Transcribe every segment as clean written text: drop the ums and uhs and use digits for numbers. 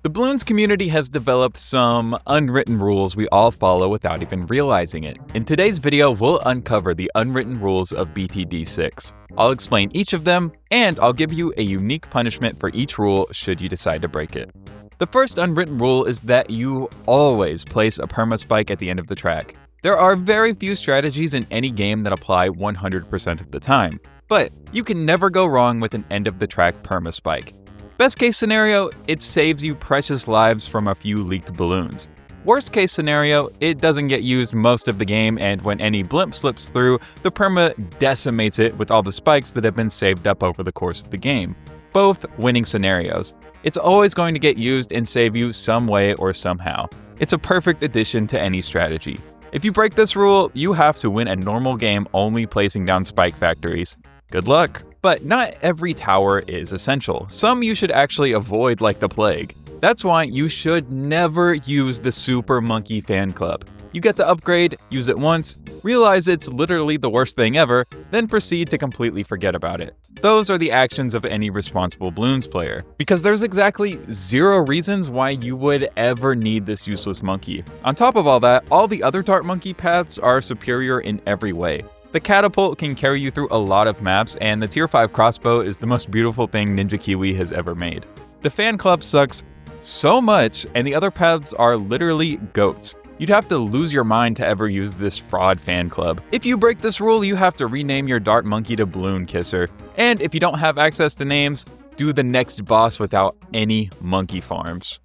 The Bloons community has developed some unwritten rules we all follow without even realizing it. In today's video, we'll uncover the unwritten rules of BTD6. I'll explain each of them, and I'll give you a unique punishment for each rule should you decide to break it. The first unwritten rule is that you always place a perma-spike at the end of the track. There are very few strategies in any game that apply 100% of the time, but you can never go wrong with an end-of-the-track perma-spike. Best case scenario, it saves you precious lives from a few leaked balloons. Worst case scenario, it doesn't get used most of the game, and when any blimp slips through, the perma decimates it with all the spikes that have been saved up over the course of the game. Both winning scenarios. It's always going to get used and save you some way or somehow. It's a perfect addition to any strategy. If you break this rule, you have to win a normal game only placing down spike factories. Good luck! But not every tower is essential. Some you should actually avoid like the plague. That's why you should never use the Super Monkey Fan Club. You get the upgrade, use it once, realize it's literally the worst thing ever, then proceed to completely forget about it. Those are the actions of any responsible Bloons player, because there's exactly 0 reasons why you would ever need this useless monkey. On top of all that, all the other dart monkey paths are superior in every way. The catapult can carry you through a lot of maps, and the tier 5 crossbow is the most beautiful thing Ninja Kiwi has ever made. The fan club sucks so much, and the other paths are literally goats. You'd have to lose your mind to ever use this fraud fan club. If you break this rule, you have to rename your dart monkey to Bloon Kisser. And if you don't have access to names, do the next boss without any monkey farms.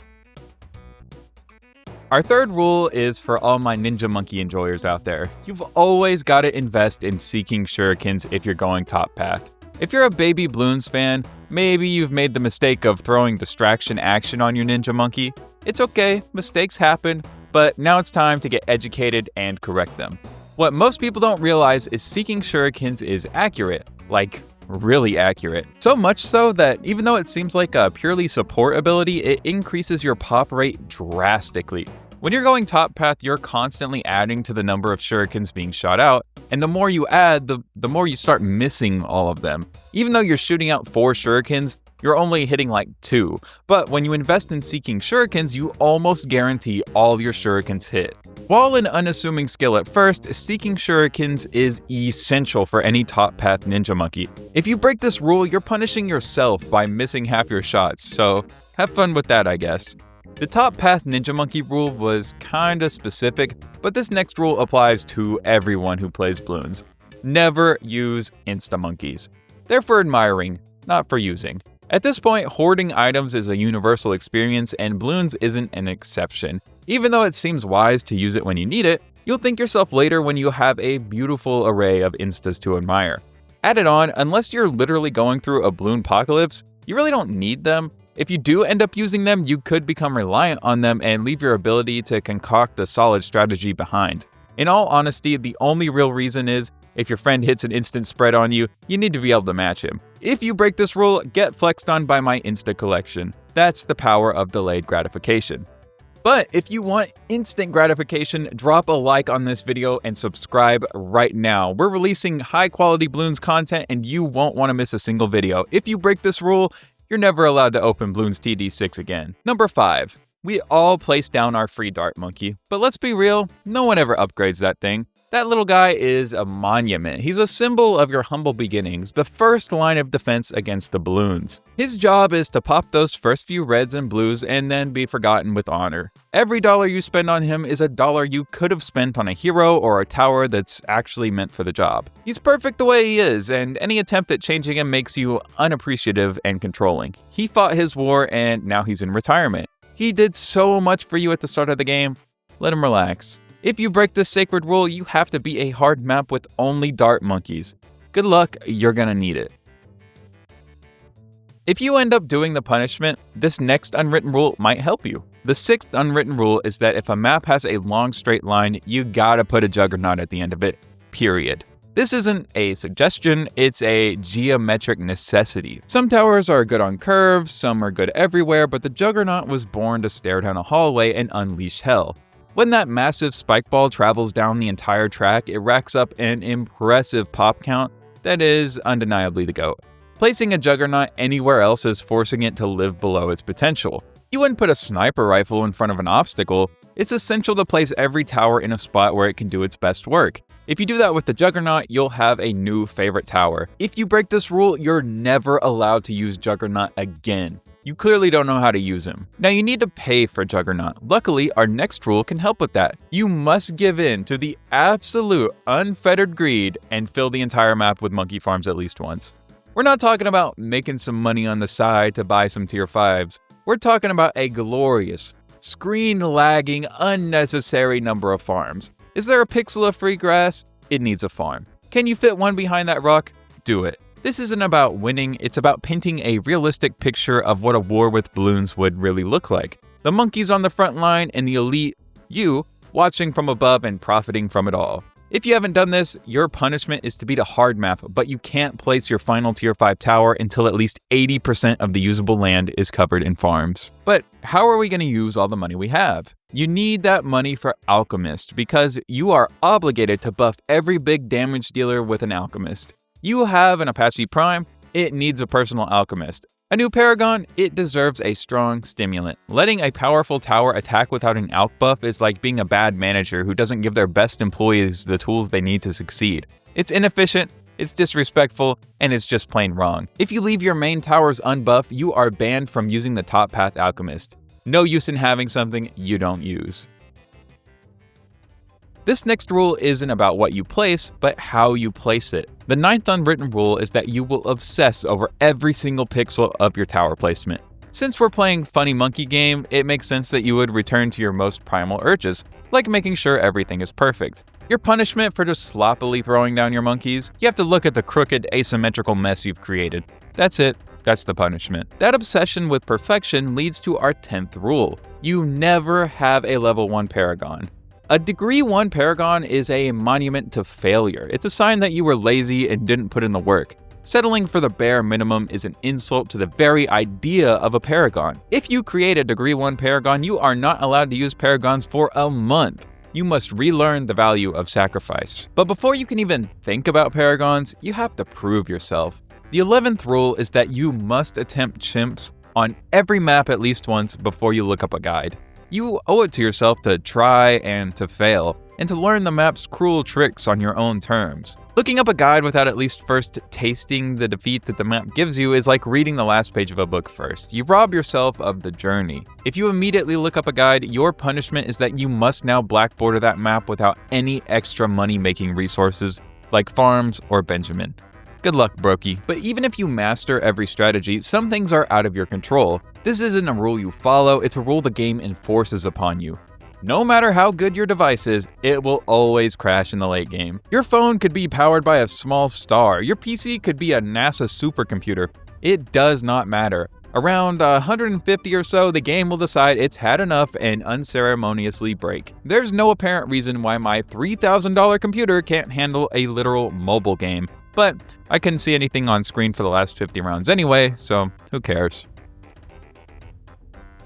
Our third rule is for all my ninja monkey enjoyers out there. You've always got to invest in seeking shurikens if you're going top path. If you're a baby Bloons fan, maybe you've made the mistake of throwing distraction action on your ninja monkey. It's okay, mistakes happen, but now it's time to get educated and correct them. What most people don't realize is seeking shurikens is accurate, like really accurate. So much so that even though it seems like a purely support ability, it increases your pop rate drastically. When you're going top path, you're constantly adding to the number of shurikens being shot out, and the more you add, the more you start missing all of them. Even though you're shooting out 4 shurikens, you're only hitting like 2. But when you invest in seeking shurikens, you almost guarantee all your shurikens hit. While an unassuming skill at first, seeking shurikens is essential for any top path ninja monkey. If you break this rule, you're punishing yourself by missing half your shots, so have fun with that, I guess. The top path ninja monkey rule was kinda specific, but this next rule applies to everyone who plays Bloons. Never use insta monkeys. They're for admiring, not for using. At this point, hoarding items is a universal experience, and Bloons isn't an exception. Even though it seems wise to use it when you need it, you'll thank yourself later when you have a beautiful array of instas to admire. Added on, unless you're literally going through a Bloon apocalypse, you really don't need them. If you do end up using them, you could become reliant on them and leave your ability to concoct a solid strategy behind. In all honesty, the only real reason is, if your friend hits an instant spread on you, you need to be able to match him. If you break this rule, get flexed on by my Insta collection. That's the power of delayed gratification. But if you want instant gratification, drop a like on this video and subscribe right now. We're releasing high quality Bloons content and you won't want to miss a single video. If you break this rule, you're never allowed to open Bloons TD6 again. Number 5. We all place down our free dart monkey, but let's be real, no one ever upgrades that thing. That little guy is a monument. He's a symbol of your humble beginnings, the first line of defense against the Bloons. His job is to pop those first few reds and blues and then be forgotten with honor. Every dollar you spend on him is a dollar you could have spent on a hero or a tower that's actually meant for the job. He's perfect the way he is, and any attempt at changing him makes you unappreciative and controlling. He fought his war and now he's in retirement. He did so much for you at the start of the game. Let him relax. If you break this sacred rule, you have to beat a hard map with only dart monkeys. Good luck, you're gonna need it. If you end up doing the punishment, this next unwritten rule might help you. The 6th unwritten rule is that if a map has a long straight line, you gotta put a Juggernaut at the end of it, period. This isn't a suggestion, it's a geometric necessity. Some towers are good on curves, some are good everywhere, but the Juggernaut was born to stare down a hallway and unleash hell. When that massive spike ball travels down the entire track, it racks up an impressive pop count that is undeniably the GOAT. Placing a Juggernaut anywhere else is forcing it to live below its potential. You wouldn't put a sniper rifle in front of an obstacle. It's essential to place every tower in a spot where it can do its best work. If you do that with the Juggernaut, you'll have a new favorite tower. If you break this rule, you're never allowed to use Juggernaut again. You clearly don't know how to use him. Now you need to pay for Juggernaut. Luckily, our next rule can help with that. You must give in to the absolute unfettered greed and fill the entire map with monkey farms at least once. We're not talking about making some money on the side to buy some tier 5s. We're talking about a glorious, screen-lagging, unnecessary number of farms. Is there a pixel of free grass? It needs a farm. Can you fit one behind that rock? Do it. This isn't about winning, it's about painting a realistic picture of what a war with Bloons would really look like. The monkeys on the front line and the elite, you, watching from above and profiting from it all. If you haven't done this, your punishment is to beat a hard map, but you can't place your final tier 5 tower until at least 80% of the usable land is covered in farms. But how are we going to use all the money we have? You need that money for Alchemist because you are obligated to buff every big damage dealer with an Alchemist. You have an Apache Prime, it needs a personal Alchemist. A new Paragon, it deserves a strong stimulant. Letting a powerful tower attack without an Alch buff is like being a bad manager who doesn't give their best employees the tools they need to succeed. It's inefficient, it's disrespectful, and it's just plain wrong. If you leave your main towers unbuffed, you are banned from using the top path Alchemist. No use in having something you don't use. This next rule isn't about what you place, but how you place it. The 9th unwritten rule is that you will obsess over every single pixel of your tower placement. Since we're playing funny monkey game, it makes sense that you would return to your most primal urges, like making sure everything is perfect. Your punishment for just sloppily throwing down your monkeys, you have to look at the crooked, asymmetrical mess you've created. That's it. That's the punishment. That obsession with perfection leads to our 10th rule. You never have a level 1 Paragon. A degree 1 Paragon is a monument to failure. It's a sign that you were lazy and didn't put in the work. Settling for the bare minimum is an insult to the very idea of a Paragon. If you create a degree 1 Paragon, you are not allowed to use Paragons for a month. You must relearn the value of sacrifice. But before you can even think about Paragons, you have to prove yourself. The 11th rule is that you must attempt Chimps on every map at least once before you look up a guide. You owe it to yourself to try and to fail, and to learn the map's cruel tricks on your own terms. Looking up a guide without at least first tasting the defeat that the map gives you is like reading the last page of a book first. You rob yourself of the journey. If you immediately look up a guide, your punishment is that you must now black border that map without any extra money-making resources like farms or Benjamin. Good luck, brokey. But even if you master every strategy, some things are out of your control. This isn't a rule you follow, it's a rule the game enforces upon you. No matter how good your device is, it will always crash in the late game. Your phone could be powered by a small star, your PC could be a NASA supercomputer. It does not matter. Around 150 or so, the game will decide it's had enough and unceremoniously break. There's no apparent reason why my $3,000 computer can't handle a literal mobile game, but I couldn't see anything on screen for the last 50 rounds anyway, so who cares?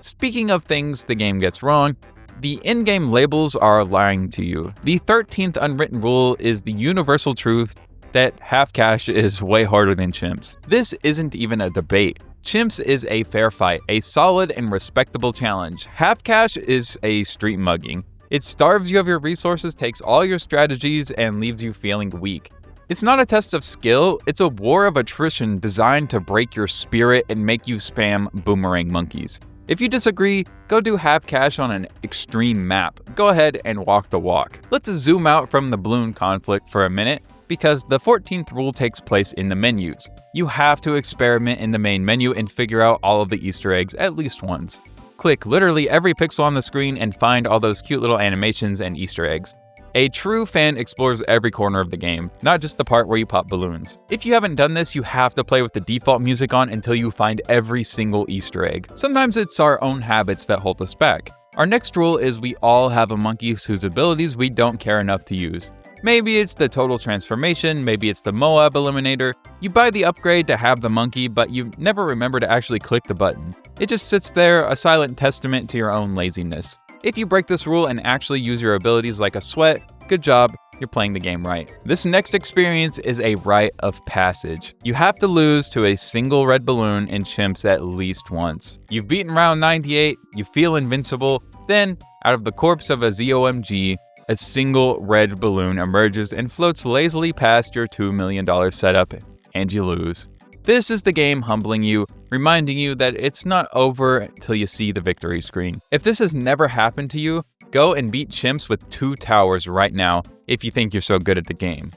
Speaking of things the game gets wrong, the in-game labels are lying to you. The 13th unwritten rule is the universal truth that half cash is way harder than Chimps. This isn't even a debate. Chimps is a fair fight, a solid and respectable challenge. Half cash is a street mugging. It starves you of your resources, takes all your strategies, and leaves you feeling weak. It's not a test of skill, it's a war of attrition designed to break your spirit and make you spam boomerang monkeys. If you disagree, go do half cash on an extreme map. Go ahead and walk the walk. Let's zoom out from the Bloon conflict for a minute, because the 14th rule takes place in the menus. You have to experiment in the main menu and figure out all of the Easter eggs at least once. Click literally every pixel on the screen and find all those cute little animations and Easter eggs. A true fan explores every corner of the game, not just the part where you pop balloons. If you haven't done this, you have to play with the default music on until you find every single Easter egg. Sometimes it's our own habits that hold us back. Our next rule is we all have a monkey whose abilities we don't care enough to use. Maybe it's the total transformation, maybe it's the Moab eliminator. You buy the upgrade to have the monkey, but you never remember to actually click the button. It just sits there, a silent testament to your own laziness. If you break this rule and actually use your abilities like a sweat, good job, you're playing the game right. This next experience is a rite of passage. You have to lose to a single red balloon in Chimps at least once. You've beaten round 98, you feel invincible, then, out of the corpse of a ZOMG, a single red balloon emerges and floats lazily past your $2 million setup, and you lose. This is the game humbling you, reminding you that it's not over till you see the victory screen. If this has never happened to you, go and beat Chimps with 2 towers right now if you think you're so good at the game.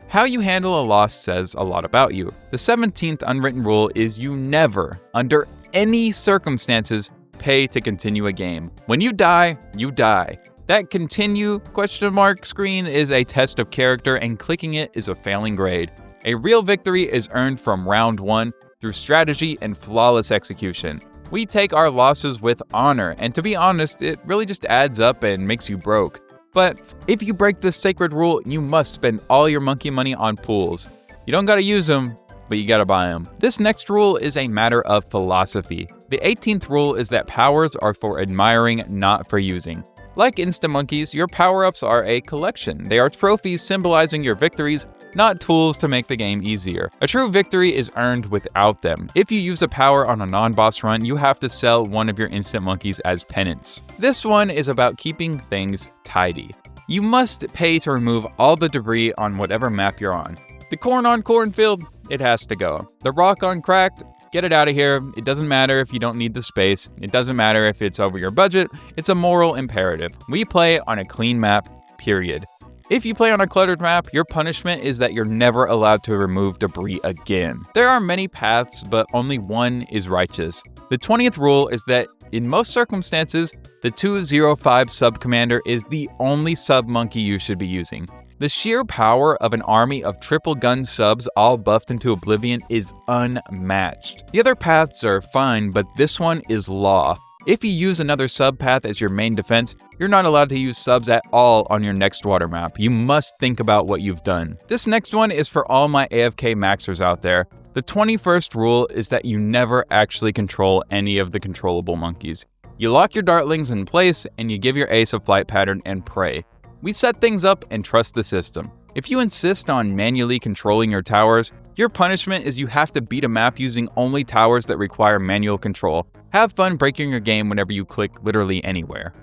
How you handle a loss says a lot about you. The 17th unwritten rule is you never, under any circumstances, pay to continue a game. When you die, you die. That continue ? Screen is a test of character, and clicking it is a failing grade. A real victory is earned from round 1 through strategy and flawless execution. We take our losses with honor, and to be honest, it really just adds up and makes you broke. But if you break this sacred rule, you must spend all your monkey money on pools. You don't gotta use them, but you gotta buy them. This next rule is a matter of philosophy. The 18th rule is that powers are for admiring, not for using. Like Insta monkeys, your power-ups are a collection. They are trophies symbolizing your victories, not tools to make the game easier. A true victory is earned without them. If you use a power on a non-boss run, you have to sell one of your instant monkeys as penance. This one is about keeping things tidy. You must pay to remove all the debris on whatever map you're on. The corn on cornfield, it has to go. The rock on cracked, get it out of here. It doesn't matter if you don't need the space. It doesn't matter if it's over your budget. It's a moral imperative. We play on a clean map, period. If you play on a cluttered map, your punishment is that you're never allowed to remove debris again. There are many paths, but only one is righteous. The 20th rule is that in most circumstances, the 205 Subcommander is the only sub-monkey you should be using. The sheer power of an army of triple gun subs all buffed into oblivion is unmatched. The other paths are fine, but this one is law. If you use another sub path as your main defense, you're not allowed to use subs at all on your next water map. You must think about what you've done. This next one is for all my AFK maxers out there. The 21st rule is that you never actually control any of the controllable monkeys. You lock your dartlings in place and you give your ace a flight pattern and pray. We set things up and trust the system. If you insist on manually controlling your towers, your punishment is you have to beat a map using only towers that require manual control. Have fun breaking your game whenever you click literally anywhere.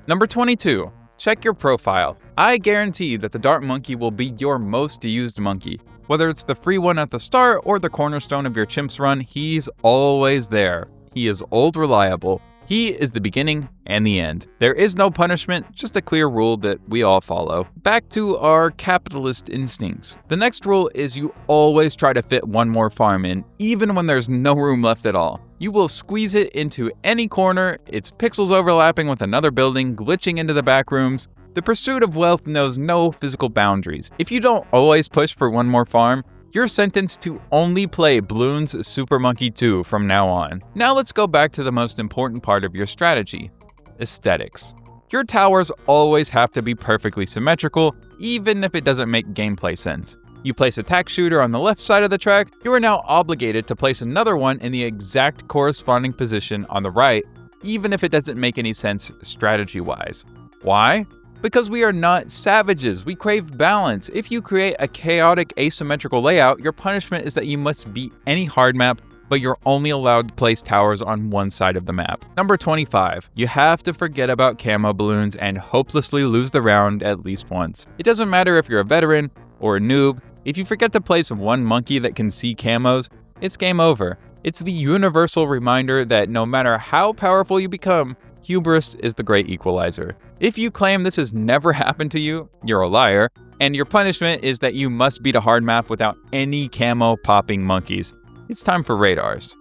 Number 22. Check your profile. I guarantee that the Dart Monkey will be your most used monkey. Whether it's the free one at the start or the cornerstone of your Chimps run, he's always there. He is old reliable. He is the beginning and the end. There is no punishment, just a clear rule that we all follow. Back to our capitalist instincts. The next rule is you always try to fit one more farm in, even when there's no room left at all. You will squeeze it into any corner, its pixels overlapping with another building, glitching into the back rooms. The pursuit of wealth knows no physical boundaries. If you don't always push for one more farm, you're sentenced to only play Bloons Super Monkey 2 from now on. Now let's go back to the most important part of your strategy, aesthetics. Your towers always have to be perfectly symmetrical, even if it doesn't make gameplay sense. You place a Tack shooter on the left side of the track, you are now obligated to place another one in the exact corresponding position on the right, even if it doesn't make any sense strategy-wise. Why? Because we are not savages, we crave balance. If you create a chaotic asymmetrical layout, your punishment is that you must beat any hard map, but you're only allowed to place towers on one side of the map. Number 25, you have to forget about camo balloons and hopelessly lose the round at least once. It doesn't matter if you're a veteran or a noob, if you forget to place one monkey that can see camos, it's game over. It's the universal reminder that no matter how powerful you become, hubris is the great equalizer. If you claim this has never happened to you, you're a liar, and your punishment is that you must beat a hard map without any camo popping monkeys. It's time for radars.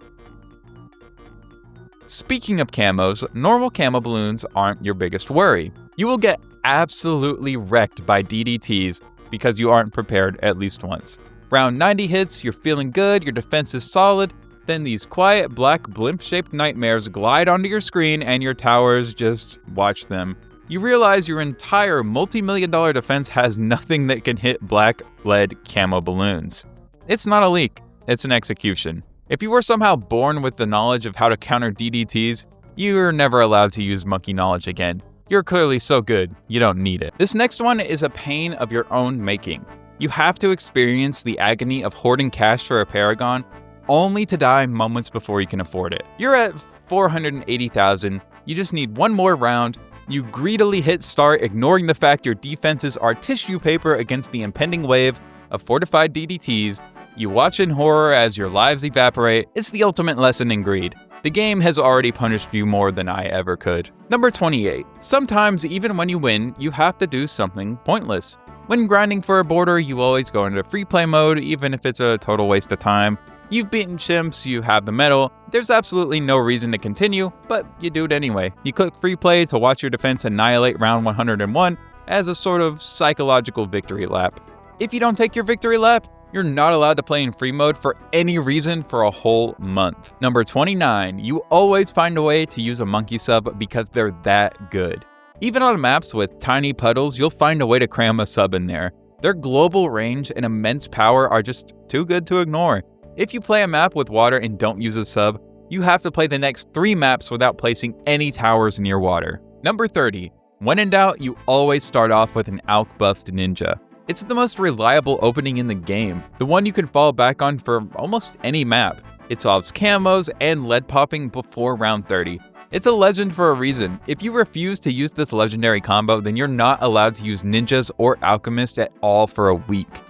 Speaking of camos, normal camo balloons aren't your biggest worry. You will get absolutely wrecked by DDTs because you aren't prepared at least once. Round 90 hits, you're feeling good, your defense is solid, then these quiet black blimp-shaped nightmares glide onto your screen and your towers just watch them. You realize your entire multi-million-dollar defense has nothing that can hit black lead camo balloons. It's not a leak, it's an execution. If you were somehow born with the knowledge of how to counter DDTs, you're never allowed to use monkey knowledge again. You're clearly so good, you don't need it. This next one is a pain of your own making. You have to experience the agony of hoarding cash for a Paragon, only to die moments before you can afford it. You're at 480,000, you just need one more round. You greedily hit start, ignoring the fact your defenses are tissue paper against the impending wave of fortified DDTs. You watch in horror as your lives evaporate. It's the ultimate lesson in greed. The game has already punished you more than I ever could. Number 28. Sometimes, even when you win, you have to do something pointless. When grinding for a border, you always go into free play mode, even if it's a total waste of time. You've beaten Chimps, you have the medal, there's absolutely no reason to continue, but you do it anyway. You click free play to watch your defense annihilate round 101 as a sort of psychological victory lap. If you don't take your victory lap, you're not allowed to play in free mode for any reason for a whole month. Number 29, you always find a way to use a monkey sub because they're that good. Even on maps with tiny puddles, you'll find a way to cram a sub in there. Their global range and immense power are just too good to ignore. If you play a map with water and don't use a sub, you have to play the next 3 maps without placing any towers near water. Number 30. When in doubt, you always start off with an Alk buffed ninja. It's the most reliable opening in the game, the one you can fall back on for almost any map. It solves camos and lead popping before round 30. It's a legend for a reason. If you refuse to use this legendary combo, then you're not allowed to use ninjas or Alchemist at all for a week.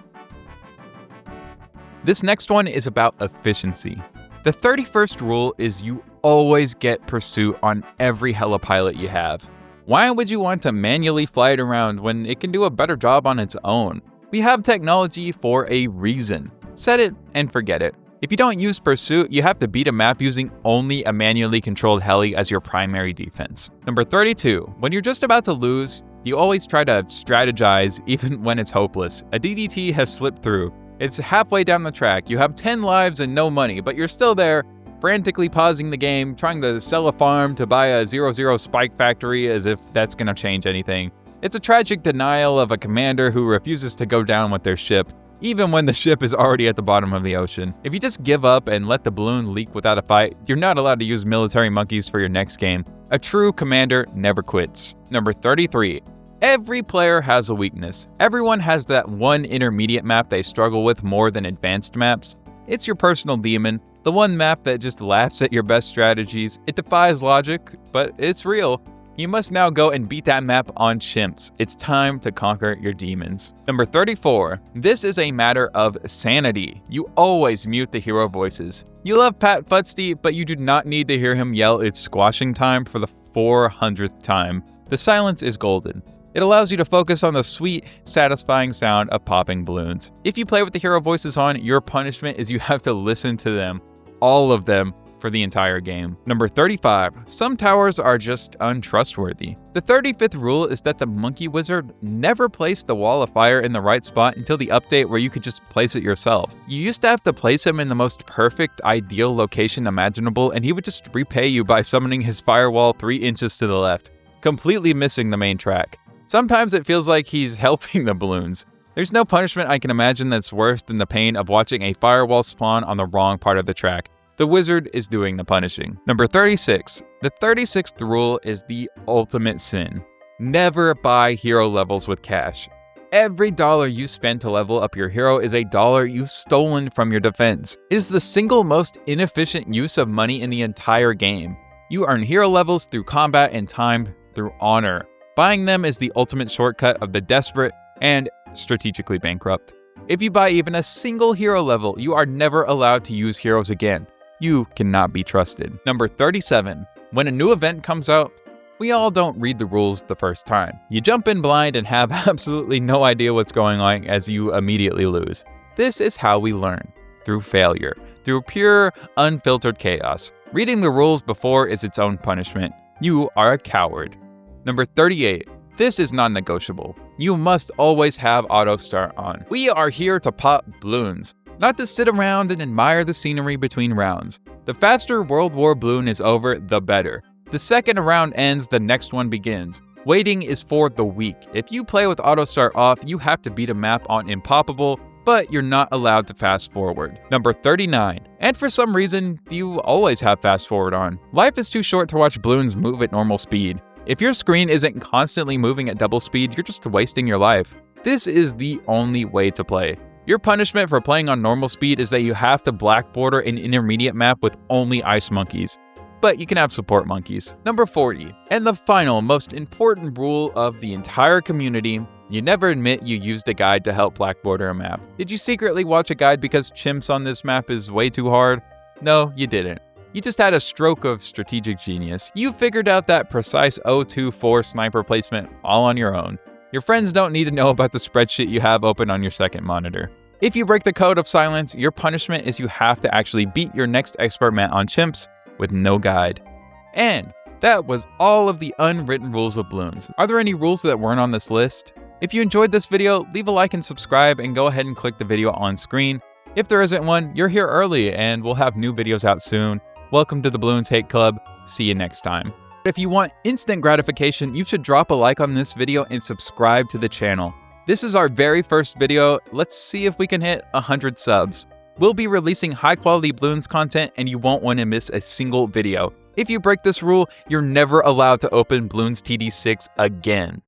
This next one is about efficiency. The 31st rule is you always get pursuit on every helipilot you have. Why would you want to manually fly it around when it can do a better job on its own? We have technology for a reason. Set it and forget it. If you don't use pursuit, you have to beat a map using only a manually controlled heli as your primary defense. Number 32. When you're just about to lose, you always try to strategize even when it's hopeless. A DDT has slipped through. It's halfway down the track, you have 10 lives and no money, but you're still there, frantically pausing the game, trying to sell a farm to buy a 0-0 spike factory as if that's gonna change anything. It's a tragic denial of a commander who refuses to go down with their ship, even when the ship is already at the bottom of the ocean. If you just give up and let the bloon leak without a fight, you're not allowed to use military monkeys for your next game. A true commander never quits. Number 33. Every player has a weakness. Everyone has that one intermediate map they struggle with more than advanced maps. It's your personal demon, the one map that just laughs at your best strategies. It defies logic, but it's real. You must now go and beat that map on Chimps. It's time to conquer your demons. Number 34. This is a matter of sanity. You always mute the hero voices. You love Pat Futsty, but you do not need to hear him yell it's squashing time for the 400th time. The silence is golden. It allows you to focus on the sweet, satisfying sound of popping balloons. If you play with the hero voices on, your punishment is you have to listen to them, all of them, for the entire game. Number 35. Some towers are just untrustworthy. The 35th rule is that the monkey wizard never placed the wall of fire in the right spot until the update where you could just place it yourself. You used to have to place him in the most perfect, ideal location imaginable, and he would just repay you by summoning his firewall 3 inches to the left, completely missing the main track. Sometimes it feels like he's helping the balloons. There's no punishment I can imagine that's worse than the pain of watching a firewall spawn on the wrong part of the track. The wizard is doing the punishing. Number 36. The 36th rule is the ultimate sin. Never buy hero levels with cash. Every dollar you spend to level up your hero is a dollar you've stolen from your defense. It is the single most inefficient use of money in the entire game. You earn hero levels through combat and time through honor. Buying them is the ultimate shortcut of the desperate and strategically bankrupt. If you buy even a single hero level, you are never allowed to use heroes again. You cannot be trusted. Number 37. When a new event comes out, we all don't read the rules the first time. You jump in blind and have absolutely no idea what's going on as you immediately lose. This is how we learn. Through failure. Through pure, unfiltered chaos. Reading the rules before is its own punishment. You are a coward. Number 38. This is non-negotiable. You must always have Autostart on. We are here to pop Bloons, not to sit around and admire the scenery between rounds. The faster World War Bloon is over, the better. The second a round ends, the next one begins. Waiting is for the weak. If you play with Autostart off, you have to beat a map on Impoppable, but you're not allowed to fast forward. Number 39. And for some reason, you always have fast forward on. Life is too short to watch Bloons move at normal speed. If your screen isn't constantly moving at double speed, you're just wasting your life. This is the only way to play. Your punishment for playing on normal speed is that you have to black border an intermediate map with only ice monkeys. But you can have support monkeys. Number 40, and the final most important rule of the entire community, you never admit you used a guide to help black border a map. Did you secretly watch a guide because Chimps on this map is way too hard? No, you didn't. You just had a stroke of strategic genius. You figured out that precise 024 sniper placement all on your own. Your friends don't need to know about the spreadsheet you have open on your second monitor. If you break the code of silence, your punishment is you have to actually beat your next expert mat on Chimps with no guide. And that was all of the unwritten rules of Bloons. Are there any rules that weren't on this list? If you enjoyed this video, leave a like and subscribe, and go ahead and click the video on screen. If there isn't one, you're here early and we'll have new videos out soon. Welcome to the Bloons Hate Club. See you next time. If you want instant gratification, you should drop a like on this video and subscribe to the channel. This is our very first video. Let's see if we can hit 100 subs. We'll be releasing high quality Bloons content and you won't want to miss a single video. If you break this rule, you're never allowed to open Bloons TD6 again.